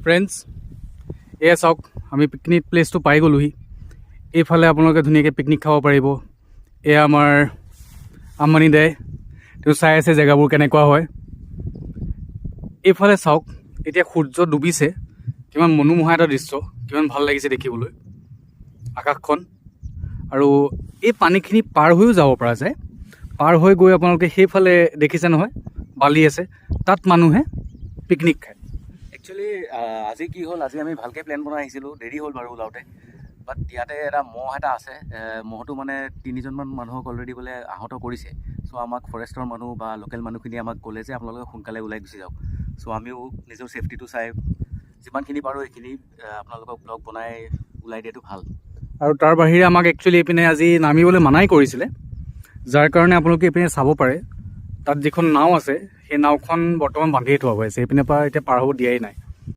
Friends, এয়া চাওক আমি পিকনিক প্লেচটো পাই গ'লোহি। এইফালে আপোনালোকে ধুনীয়াকৈ পিকনিক খাব পাৰিব। এয়া আমাৰ আম্বানী দাই, তেওঁ চাই আছে জেগাবোৰ কেনেকুৱা হয়। এইফালে চাওক, এতিয়া সূৰ্য ডুবিছে। কিমান মনোমোহা এটা দৃশ্য, কিমান ভাল লাগিছে দেখিবলৈ আকাশখন। আৰু এই পানীখিনি পাৰ হৈও যাব পৰা যায়। পাৰ হৈ গৈ আপোনালোকে সেইফালে দেখিছে নহয়, বালি আছে, তাত মানুহে পিকনিক খায়। একচুৱেলি আজি কি হ'ল, আজি আমি ভালকৈ প্লেন বনাই আহিছিলোঁ, দেৰি হ'ল বাৰু ওলাওঁতে। বাট ইয়াতে এটা মহ এটা আছে। মহটো মানে 3জনমান মানুহক অলৰেডি বোলে আহত কৰিছে। চ' আমাক ফৰেষ্টৰ মানুহ বা লোকেল মানুহখিনিয়ে আমাক ক'লে যে আপোনালোকে সোনকালে ওলাই গুচি যাওক। চ' আমিও নিজৰ ছেফটিটো চাই যিমানখিনি পাৰোঁ সেইখিনি আপোনালোকক ব্লগ বনাই ওলাই দিয়াটো ভাল। আৰু তাৰ বাহিৰে আমাক একচুৱেলি এইপিনে আজি নামিবলৈ মানাই কৰিছিলে, যাৰ কাৰণে আপোনালোকে এইপিনে চাব পাৰে। তাত যিখন নাও আছে, সেই নাওখন বৰ্তমান বান্ধিয়ে থোৱা হৈ আছে। এইপিনে পৰা এতিয়া পাৰ হ'ব দিয়াই নাই।